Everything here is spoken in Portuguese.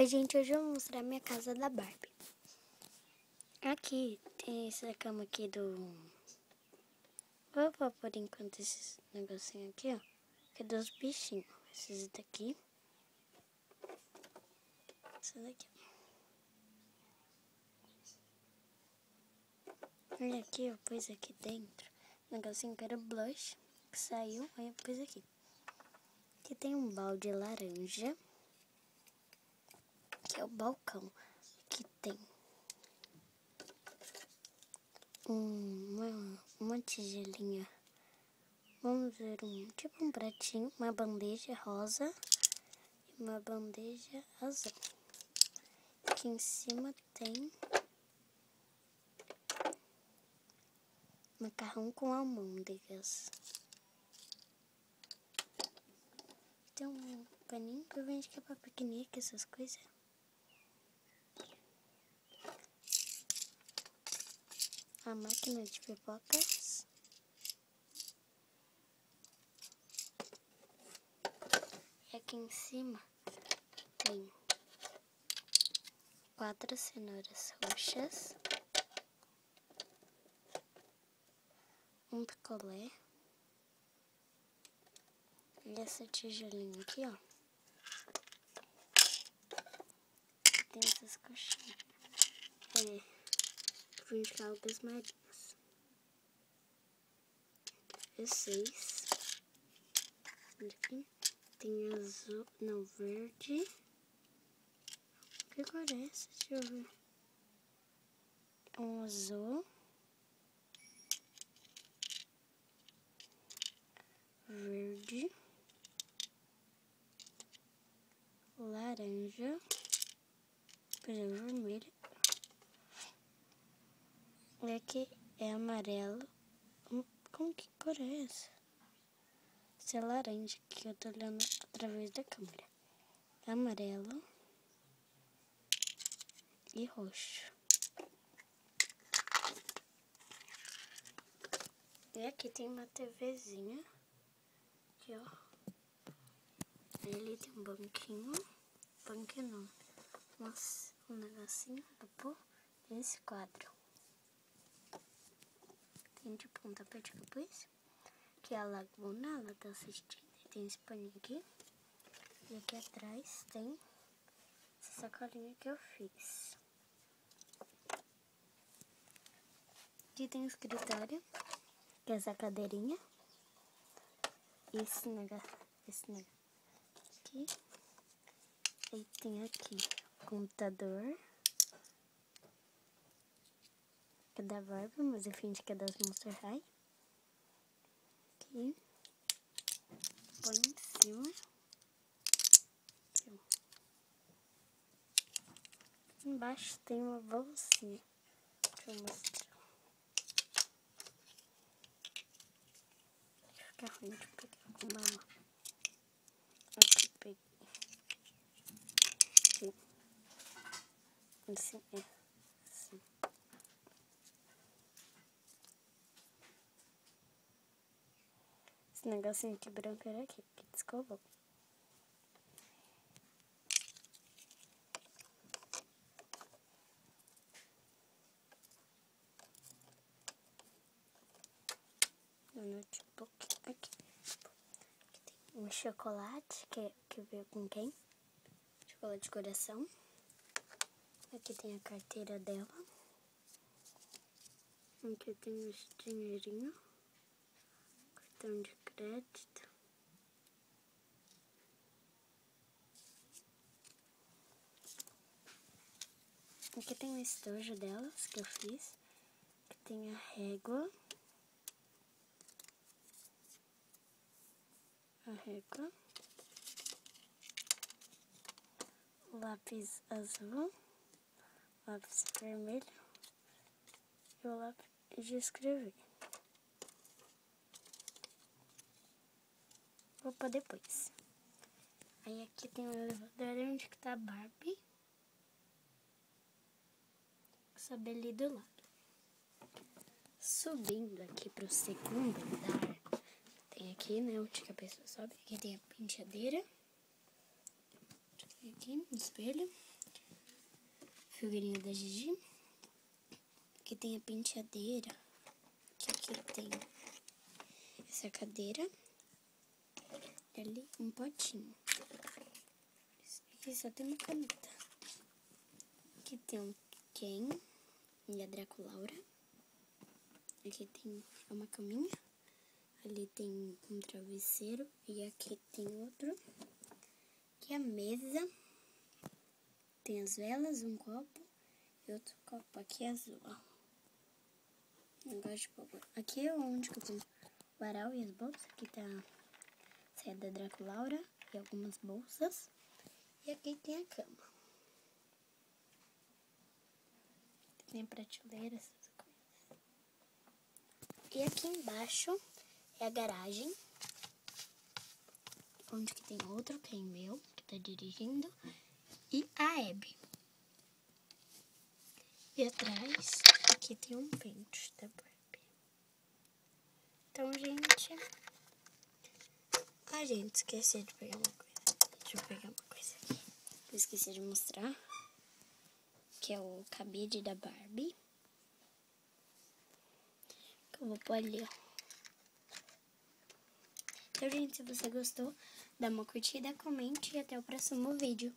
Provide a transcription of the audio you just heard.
Oi, gente, hoje eu vou mostrar minha casa da Barbie. Aqui tem essa cama aqui do... Vou por enquanto esses negocinhos aqui, ó. Que é dos bichinhos. Esses daqui. Esse daqui. Olha aqui, eu pus aqui dentro. Um negocinho que era blush. Que saiu, aí eu pus aqui. Aqui tem um balde laranja. Que é o balcão. Aqui tem uma tigelinha. Vamos ver tipo um pratinho, uma bandeja rosa e uma bandeja azul. Aqui em cima tem macarrão com almôndegas. Tem um paninho que eu vejo que é para piquenique, essas coisas. A máquina de pipocas. E aqui em cima tem 4 cenouras roxas, um picolé e essa tigelinha aqui, ó. Tem essas coxinhas. Vim de caldas marinhas. É 6. Aqui tem azul, não, verde. Que cor é essa? Deixa eu ver. Um azul. Verde. Laranja. Por exemplo, vermelho. E aqui é amarelo. Como que cor é essa? Essa é laranja, que eu tô olhando através da câmera. Amarelo e roxo. E aqui tem uma TVzinha. Aqui, ó. Ali tem um banquinho. Banquinho não. Um negocinho pra pôr. Tem esse quadro. Tem tipo um tapete que eu pus. Que é a Laguna, ela tá assistindo. Tem esse paninho aqui. E aqui atrás tem essa sacolinha que eu fiz. Aqui tem o escritório, que é essa cadeirinha. Esse negócio aqui. E tem aqui o computador. Que é da Barbie, mas eu finge que é das Monster High. Aqui. Põe em cima. Aqui. Embaixo tem uma bolsinha. Deixa eu mostrar. Fica ruim de pegar com uma mão. Aqui peguei. Aqui. Assim é. Assim. Esse negocinho aqui branco era aqui, que descolou. No notebook aqui. Tem um chocolate que veio com quem? Chocolate de coração. Aqui tem a carteira dela. Aqui tem esse dinheirinho. Cartão de crédito. Aqui tem o estojo delas que eu fiz. Aqui tem a régua. Lápis azul, lápis vermelho e o lápis de escrever. Vou pôr depois. Aí aqui tem o elevador onde que tá a Barbie. Sabe ali do lado. Subindo aqui pro segundo andar, tem aqui, né, onde que a pessoa sobe. Aqui tem a penteadeira. Tem aqui um espelho. figurinha da Gigi. Aqui tem a penteadeira. Aqui tem essa cadeira. E ali um potinho. Aqui só tem uma caneta. Aqui tem um Ken e a Draculaura. Aqui tem uma caminha. Ali tem um travesseiro. E aqui tem outro. Aqui a mesa. Tem as velas, um copo e outro copo. Aqui é azul, ó. Negócio de pólvora. Aqui é onde que eu tenho o varal e as bolsas. Aqui tá a saia da Draculaura e algumas bolsas. E aqui tem a cama. Tem prateleira, essas coisas. E aqui embaixo é a garagem. Onde que tem outro Ken meu, que tá dirigindo. E a Abby. E atrás, aqui tem um pente da Barbie. Então, gente... Ah, gente, esqueci de pegar uma coisa. Deixa eu pegar uma coisa aqui. Eu esqueci de mostrar. Que é o cabide da Barbie. Que eu vou pôr ali, ó. Então, gente, se você gostou, dá uma curtida, comente e até o próximo vídeo.